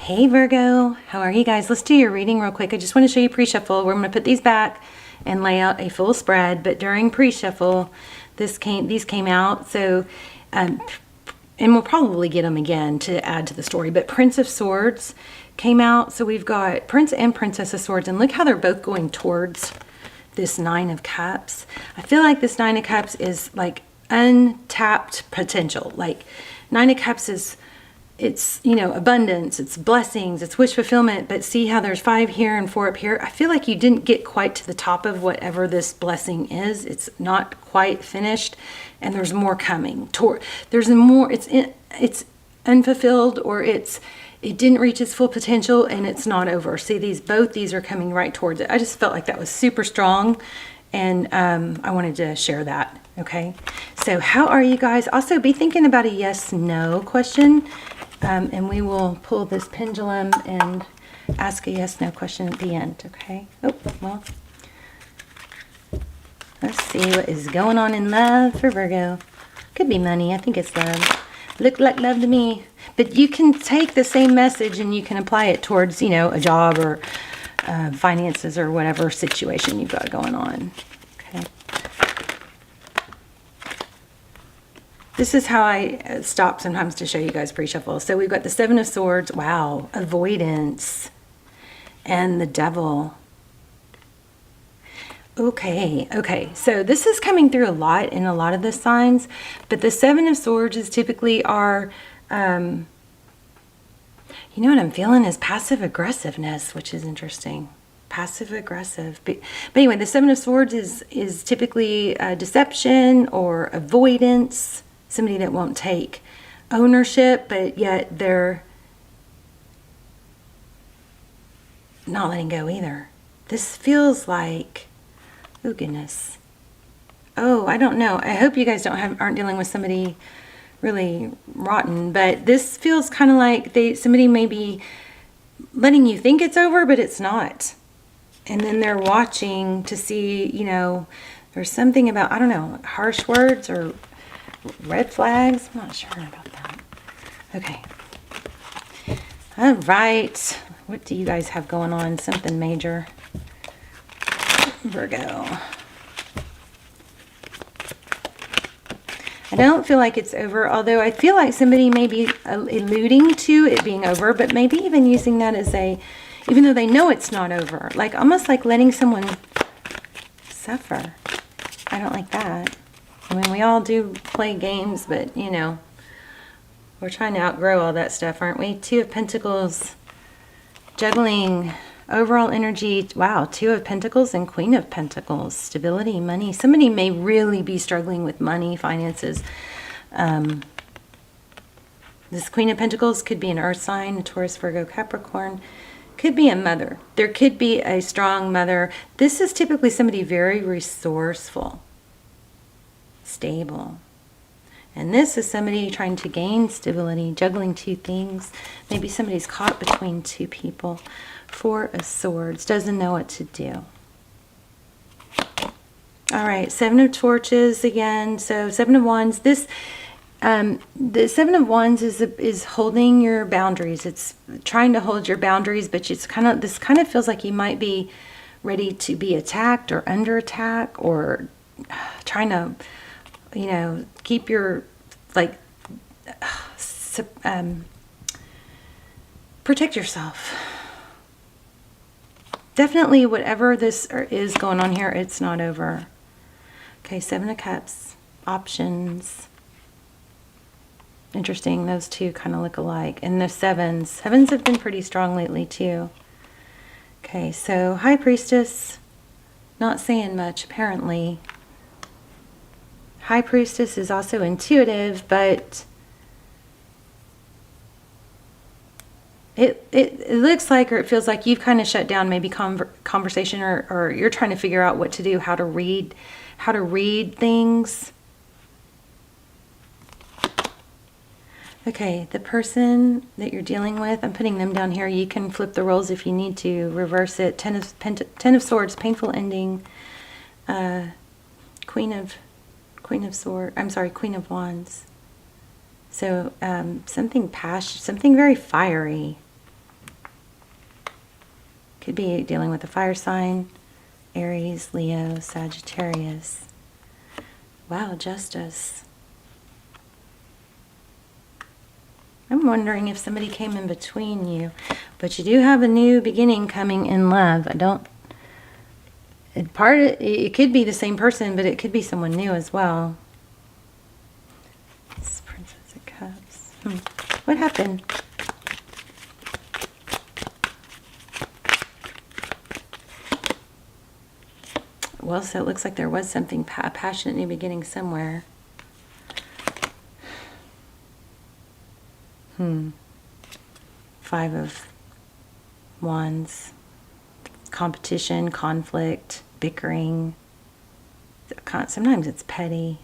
Hey Virgo, how are you guys? Let's do your reading real quick. I just want to show you pre-shuffle. We're going to put these back and lay out a full spread, but during pre-shuffle, these came out. So, and we'll probably get them again to add to the story, but Prince of Swords came out. So we've got Prince and Princess of Swords, and look how they're both going towards this Nine of Cups. I feel like this Nine of Cups is like untapped potential. Like Nine of Cups is, it's, you know, abundance, it's blessings, it's wish fulfillment, but see how there's 5 here and 4 up here? I feel like you didn't get quite to the top of whatever this blessing is. It's not quite finished, and there's more coming. There's more, it's unfulfilled, or it didn't reach its full potential, and it's not over. See, both these are coming right towards it. I just felt like that was super strong, and I wanted to share that. Okay, so how are you guys? Also, be thinking about a yes/no question. And we will pull this pendulum and ask a yes/no question at the end, okay? Oh, well, let's see what is going on in love for Virgo. Could be money. I think it's love. Looked like love to me. But you can take the same message and you can apply it towards, you know, a job or finances or whatever situation you've got going on, okay? This is how I stop sometimes to show you guys pre-shuffle. So we've got the Seven of Swords. Wow. Avoidance. And the Devil. Okay. So this is coming through a lot in a lot of the signs. But the Seven of Swords is typically our, you know what I'm feeling is passive aggressiveness, which is interesting. Passive aggressive. But anyway, the Seven of Swords is typically deception or avoidance. Somebody that won't take ownership, but yet they're not letting go either. This feels like, oh goodness. Oh, I don't know. I hope you guys aren't dealing with somebody really rotten, but this feels kind of like somebody may be letting you think it's over, but it's not. And then they're watching to see, you know, there's something about, I don't know, harsh words or red flags. I'm not sure about that. Okay. All right. What do you guys have going on? Something major. Virgo. I don't feel like it's over, although I feel like somebody may be alluding to it being over, but maybe even using that as even though they know it's not over, like almost like letting someone suffer. I don't like that. I mean, we all do play games, but, you know, we're trying to outgrow all that stuff, aren't we? Two of Pentacles, juggling, overall energy. Wow, Two of Pentacles and Queen of Pentacles, stability, money. Somebody may really be struggling with money, finances. This Queen of Pentacles could be an earth sign, a Taurus, Virgo, Capricorn. Could be a mother. There could be a strong mother. This is typically somebody very resourceful. Stable. And this is somebody trying to gain stability, juggling two things. Maybe somebody's caught between two people. Four of Swords, doesn't know what to do. All right, Seven of Torches again. So Seven of Wands. This, the Seven of Wands is holding your boundaries. It's trying to hold your boundaries, but this kind of feels like you might be ready to be attacked or under attack, or trying to, you know, keep your, like, protect yourself. Definitely whatever this is going on here, it's not over. Okay, Seven of Cups, options. Interesting, those two kind of look alike. And the sevens have been pretty strong lately too. Okay, so High Priestess, not saying much apparently. High Priestess is also intuitive, but it looks like, or it feels like you've kind of shut down maybe conversation, or you're trying to figure out what to do, how to read things. Okay, the person that you're dealing with, I'm putting them down here. You can flip the roles if you need to, reverse it. Ten of Swords, painful ending. Queen of Wands. So something very fiery. Could be dealing with a fire sign, Aries, Leo, Sagittarius. Wow, Justice. I'm wondering if somebody came in between you, but you do have a new beginning coming in love. It could be the same person, but it could be someone new as well. It's Princess of Cups. What happened? Well, so it looks like there was something, a passionate new beginning somewhere. Five of Wands. Competition, conflict, bickering. Sometimes it's petty.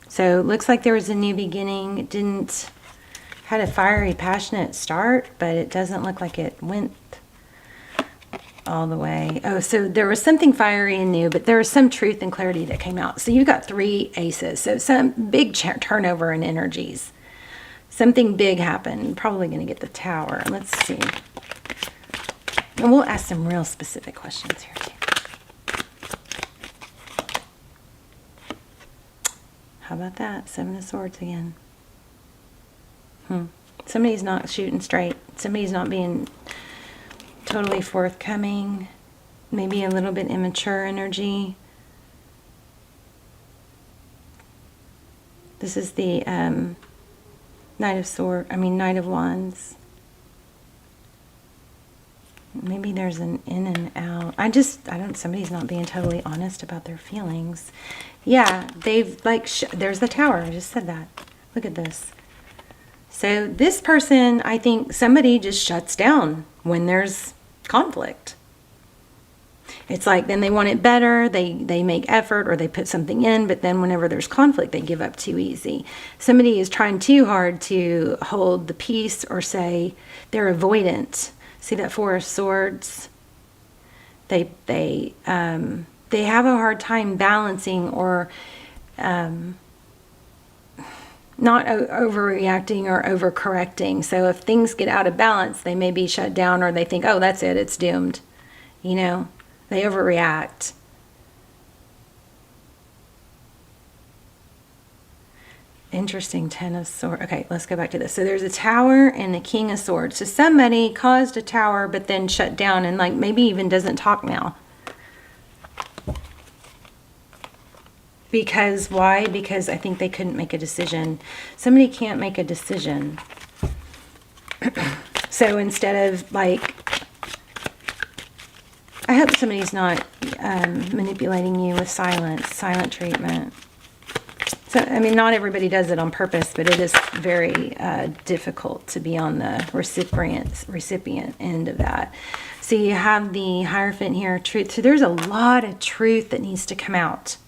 So it looks like there was a new beginning. It had a fiery, passionate start, but it doesn't look like it went all the way. Oh, so there was something fiery and new, but there was some truth and clarity that came out. So you've got 3 aces. So some big turnover in energies. Something big happened. Probably going to get the Tower. Let's see. And we'll ask some real specific questions here too. How about that? 7 of Swords again. Somebody's not shooting straight. Somebody's not being totally forthcoming. Maybe a little bit immature energy. This is the Knight of Wands. Maybe there's an in and out. Somebody's not being totally honest about their feelings. Yeah, they've there's the Tower. I just said that. Look at this. So this person, I think somebody just shuts down when there's conflict. It's like then they want it better, they make effort or they put something in, but then whenever there's conflict, they give up too easy. Somebody is trying too hard to hold the peace or say they're avoidant. See that 4 of Swords? They have a hard time balancing or not overreacting or overcorrecting. So if things get out of balance, they may be shut down or they think, oh, that's it, it's doomed. You know, they overreact. Interesting, 10 of Swords. Okay, let's go back to this. So there's a Tower and the King of Swords. So somebody caused a Tower but then shut down and maybe even doesn't talk now. Because why? Because I think they couldn't make a decision. Somebody can't make a decision. So instead of I hope somebody's not manipulating you with silent treatment. So, not everybody does it on purpose, but it is very difficult to be on the recipient end of that. So you have the Hierophant here, truth. So there's a lot of truth that needs to come out.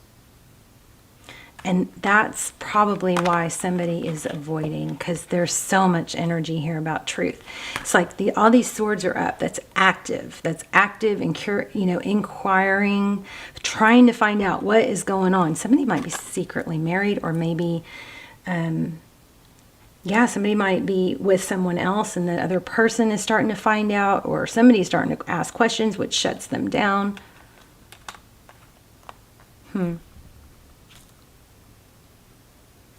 And that's probably why somebody is avoiding, because there's so much energy here about truth. It's like all these swords are up. That's active. That's active and inquiring, trying to find out what is going on. Somebody might be secretly married, or maybe, somebody might be with someone else, and the other person is starting to find out, or somebody's starting to ask questions, which shuts them down.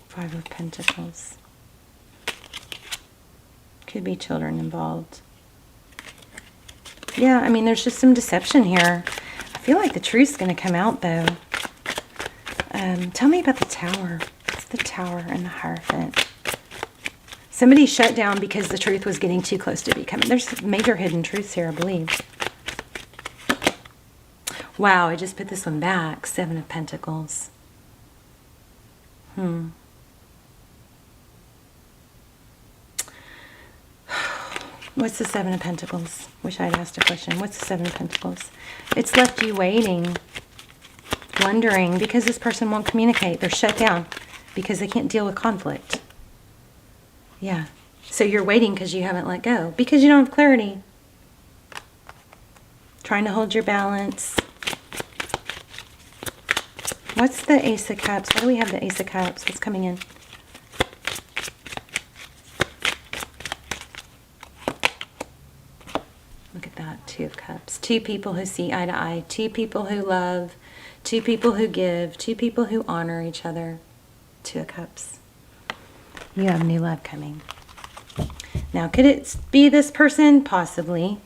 5 of Pentacles. Could be children involved. Yeah, there's just some deception here. I feel like the truth's going to come out, though. Tell me about the Tower. It's the Tower and the Hierophant. Somebody shut down because the truth was getting too close to becoming. There's major hidden truths here, I believe. Wow, I just put this one back. 7 of Pentacles. What's the 7 of Pentacles? Wish I'd asked a question. What's the 7 of Pentacles? It's left you waiting, wondering, because this person won't communicate. They're shut down because they can't deal with conflict. Yeah. So you're waiting because you haven't let go, because you don't have clarity. Trying to hold your balance. What's the Ace of Cups? Why do we have the Ace of Cups? What's coming in? Look at that, Two of Cups. Two people who see eye to eye. Two people who love. Two people who give. Two people who honor each other. Two of Cups. You have new love coming. Now, could it be this person? Possibly.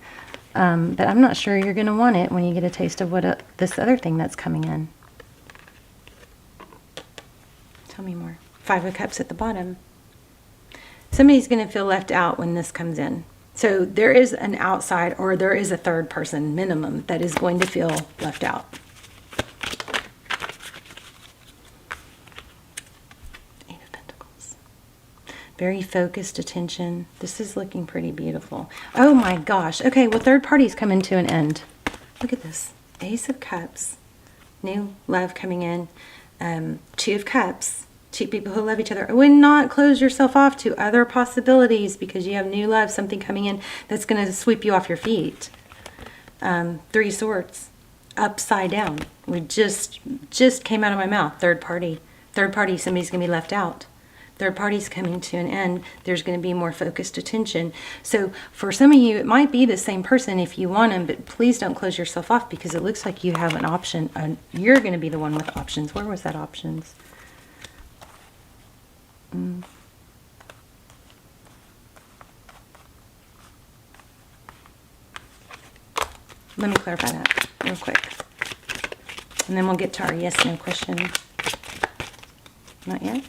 But I'm not sure you're going to want it when you get a taste of what this other thing that's coming in. Tell me more. Five of Cups at the bottom. Somebody's going to feel left out when this comes in. So there is an outside, or there is a third person minimum that is going to feel left out. Eight of Pentacles. Very focused attention. This is looking pretty beautiful. Oh my gosh. Okay, well, third party's coming to an end. Look at this. Ace of Cups. New love coming in. Two of Cups. Two people who love each other. I would not close yourself off to other possibilities because you have new love, something coming in that's going to sweep you off your feet. Three Swords, upside down. We just came out of my mouth. Third party. Third party, somebody's going to be left out. Third party's coming to an end. There's going to be more focused attention. So for some of you, it might be the same person if you want them, but please don't close yourself off because it looks like you have an option. You're going to be the one with options. Where was that options? Let me clarify that real quick. And then we'll get to our yes, no question. Not yet?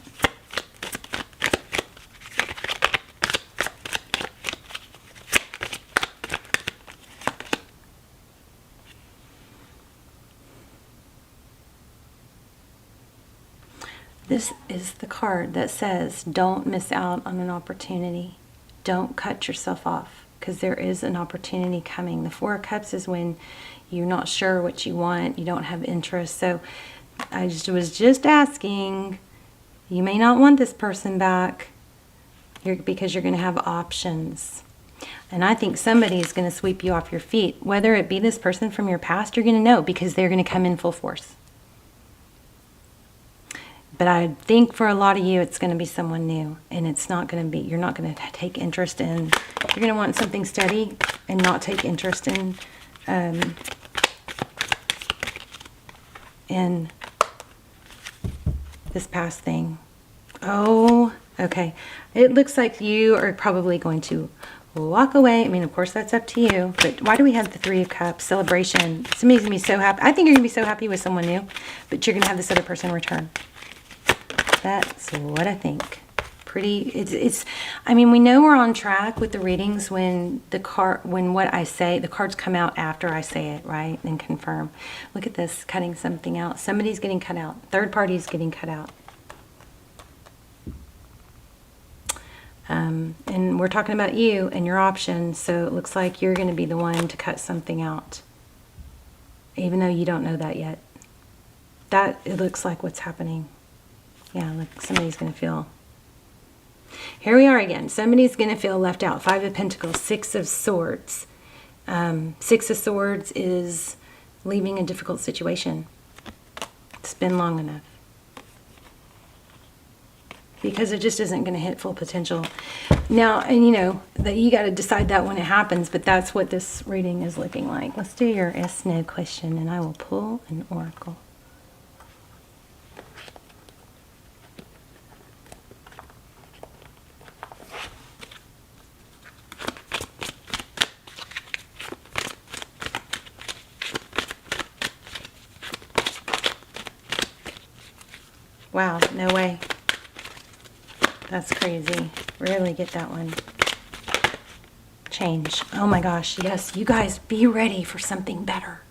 This is the card that says, don't miss out on an opportunity. Don't cut yourself off because there is an opportunity coming. The Four of Cups is when you're not sure what you want, you don't have interest. So I was just asking, you may not want this person back because you're going to have options. And I think somebody is going to sweep you off your feet. Whether it be this person from your past, you're going to know because they're going to come in full force. But I think for a lot of you, it's going to be someone new. And it's not going to be, you're not going to take interest in, you're going to want something steady and not take interest in this past thing. Oh, okay. It looks like you are probably going to walk away. I mean, of course, that's up to you. But why do we have the Three of Cups? Celebration. Somebody's going to be so happy. I think you're going to be so happy with someone new. But you're going to have this other person return. That's what I think. Pretty, it's, I mean, we know we're on track with the readings when what I say, the cards come out after I say it, right? And confirm. Look at this, cutting something out. Somebody's getting cut out. Third party's getting cut out. And we're talking about you and your options, so it looks like you're going to be the one to cut something out. Even though you don't know that yet. That, it looks like what's happening. Yeah, look, somebody's going to feel. Here we are again. Somebody's going to feel left out. Five of Pentacles, Six of Swords. Six of Swords is leaving a difficult situation. It's been long enough. Because it just isn't going to hit full potential. Now, and you know, that you got to decide that when it happens, but that's what this reading is looking like. Let's do your yes, no question, and I will pull an oracle. Wow, no way. That's crazy. Rarely get that one. Change. Oh my gosh, yes. You guys be ready for something better.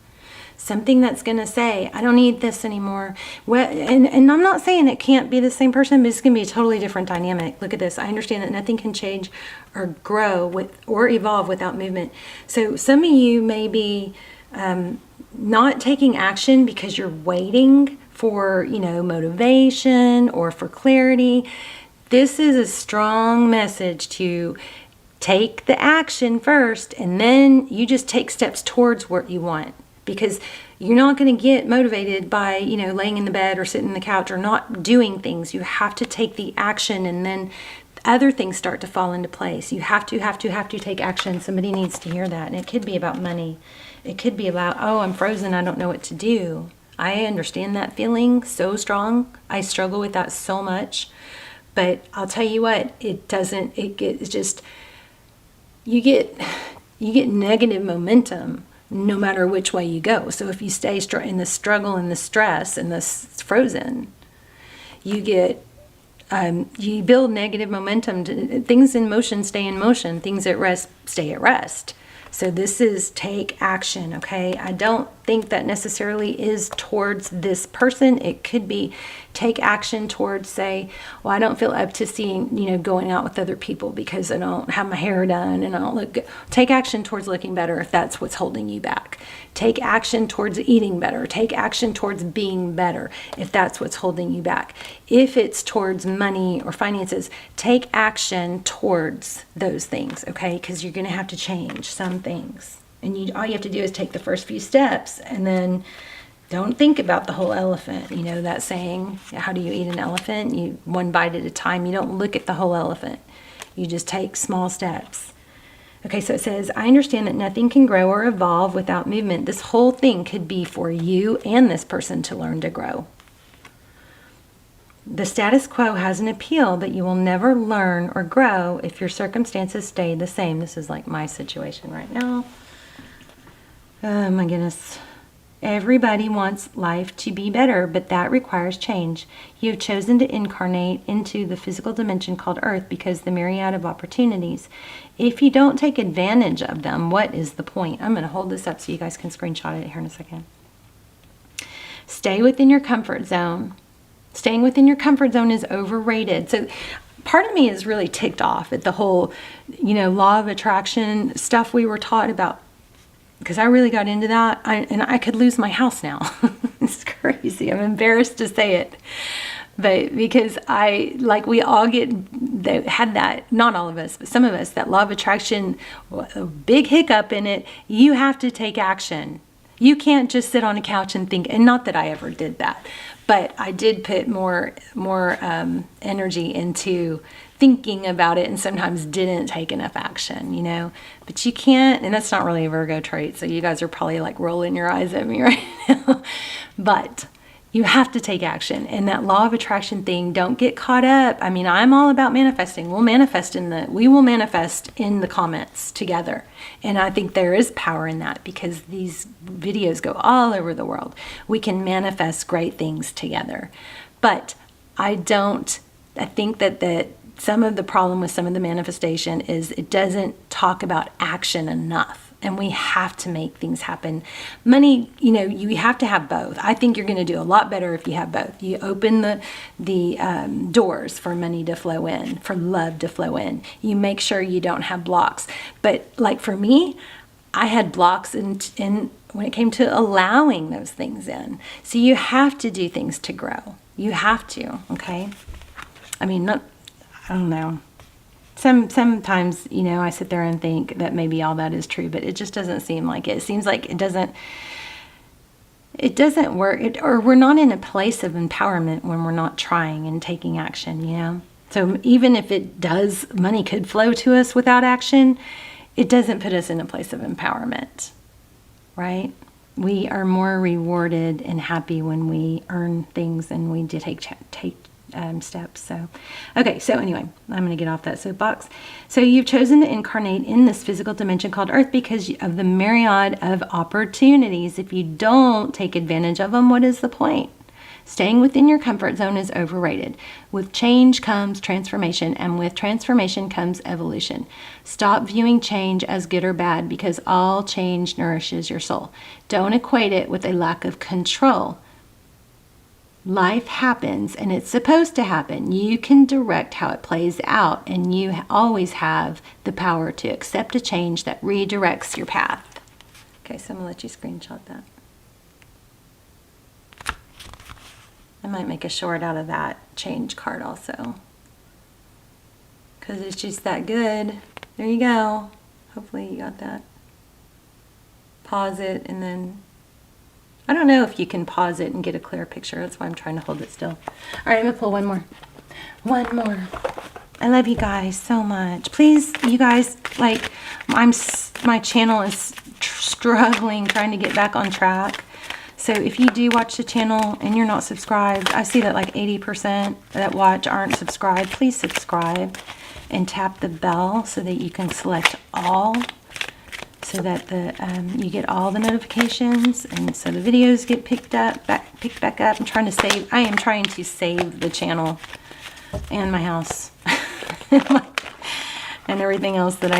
Something that's going to say, I don't need this anymore. Well, and I'm not saying it can't be the same person, but it's going to be a totally different dynamic. Look at this. I understand that nothing can change or grow or evolve without movement. So some of you may be not taking action because you're waiting for, you know, motivation or for clarity. This is a strong message to take the action first, and then you just take steps towards what you want. Because you're not going to get motivated by, you know, laying in the bed or sitting in the couch or not doing things. You have to take the action, and then other things start to fall into place. You have to take action. Somebody needs to hear that. And it could be about money. It could be about, oh, I'm frozen, I don't know what to do. I understand that feeling so strong. I struggle with that so much. But I'll tell you what, it's just, you get negative momentum no matter which way you go. So if you stay in the struggle and the stress and the frozen, you build negative momentum. Things in motion stay in motion. Things at rest stay at rest. So this is take action, okay? I don't think that necessarily is towards this person. It could be take action towards, say, well, I don't feel up to seeing, going out with other people because I don't have my hair done and I don't look good. Take action towards looking better if that's what's holding you back. Take action towards eating better. Take action towards being better if that's what's holding you back. If it's towards money or finances, take action towards those things, okay? Because you're going to have to change some things. And all you have to do is take the first few steps and then don't think about the whole elephant. You know that saying, how do you eat an elephant? You one bite at a time. You don't look at the whole elephant. You just take small steps. Okay, so it says, I understand that nothing can grow or evolve without movement. This whole thing could be for you and this person to learn to grow. The status quo has an appeal, but you will never learn or grow if your circumstances stay the same. This is like my situation right now. Oh my goodness. Everybody wants life to be better, but that requires change. You have chosen to incarnate into the physical dimension called Earth because the myriad of opportunities. If you don't take advantage of them, what is the point? I'm going to hold this up so you guys can screenshot it here in a second. Stay within your comfort zone. Staying within your comfort zone is overrated. So part of me is really ticked off at the whole, law of attraction stuff we were taught about, because I really got into that, and I could lose my house now. It's crazy. I'm embarrassed to say it. But because we all had that, not all of us, but some of us, that law of attraction, a big hiccup in it. You have to take action. You can't just sit on a couch and think, and not that I ever did that, but I did put more energy into thinking about it and sometimes didn't take enough action, But you can't, and that's not really a Virgo trait, so you guys are probably like rolling your eyes at me right now. But you have to take action. And that law of attraction thing, don't get caught up. I mean, I'm all about manifesting. We will manifest in the comments together. And I think there is power in that because these videos go all over the world. We can manifest great things together. But I think that some of the problem with some of the manifestation is it doesn't talk about action enough. And we have to make things happen. Money, you have to have both. I think you're going to do a lot better if you have both. You open the doors for money to flow in, for love to flow in. You make sure you don't have blocks. But like for me, I had blocks in when it came to allowing those things in. So you have to do things to grow. You have to, okay? I mean, I don't know. Sometimes, I sit there and think that maybe all that is true, but it just doesn't seem like it. It seems like it doesn't work, or we're not in a place of empowerment when we're not trying and taking action, So even if it does, money could flow to us without action, it doesn't put us in a place of empowerment, right? We are more rewarded and happy when we earn things and we take steps. So, okay. So anyway, I'm going to get off that soapbox. So you've chosen to incarnate in this physical dimension called Earth because of the myriad of opportunities. If you don't take advantage of them, what is the point? Staying within your comfort zone is overrated. With change comes transformation, and with transformation comes evolution. Stop viewing change as good or bad because all change nourishes your soul. Don't equate it with a lack of control. Life happens and it's supposed to happen. You can direct how it plays out, and you always have the power to accept a change that redirects your path. Okay, so I'm going to let you screenshot that. I might make a short out of that change card also, because it's just that good. There you go. Hopefully you got that. Pause it and then I don't know if you can pause it and get a clear picture. That's why I'm trying to hold it still. All right, I'm going to pull one more. One more. I love you guys so much. Please, you guys, like, my channel is struggling trying to get back on track. So if you do watch the channel and you're not subscribed, I see that like 80% that watch aren't subscribed. Please subscribe and tap the bell so that you can select all, so that the you get all the notifications, and so the videos get picked back up. I am trying to save the channel and my house and everything else that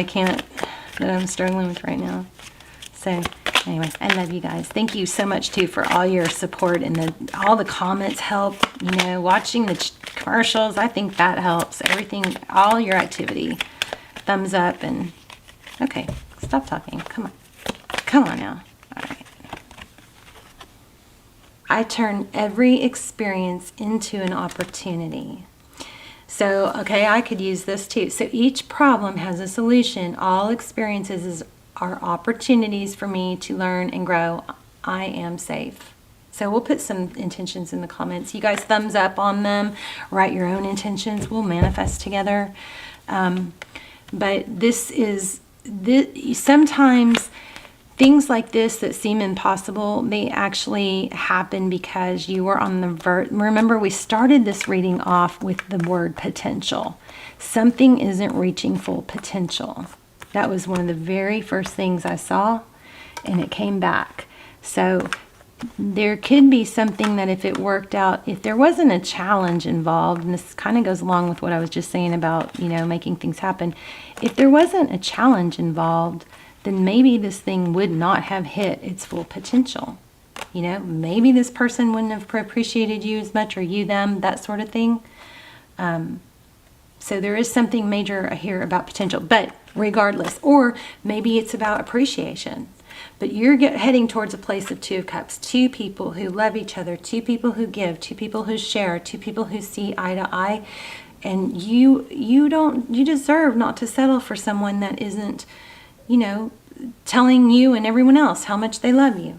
I'm struggling with right now. So anyway, I love you guys. Thank you so much too for all your support, and all the comments help. You know, watching the commercials, I think that helps. Everything, all your activity, thumbs up, and okay, stop talking. Come on now. All right. I turn every experience into an opportunity. So, okay, I could use this too. So each problem has a solution. All experiences are opportunities for me to learn and grow. I am safe. So we'll put some intentions in the comments. You guys thumbs up on them. Write your own intentions. We'll manifest together. But sometimes things like this that seem impossible, they actually happen because you were on the verge. Remember, we started this reading off with the word potential. Something isn't reaching full potential. That was one of the very first things I saw, and it came back. So there could be something that if it worked out, if there wasn't a challenge involved, and this kind of goes along with what I was just saying about, you know, making things happen. If there wasn't a challenge involved, then maybe this thing would not have hit its full potential. You know, maybe this person wouldn't have appreciated you as much, or you them, that sort of thing. So there is something major here about potential, but regardless, or maybe it's about appreciation. But you're heading towards a place of 2 of Cups, 2 people who love each other, 2 people who give, 2 people who share, 2 people who see eye to eye. And you deserve not to settle for someone that isn't, you know, telling you and everyone else how much they love you.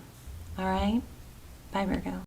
All right? Bye, Virgo.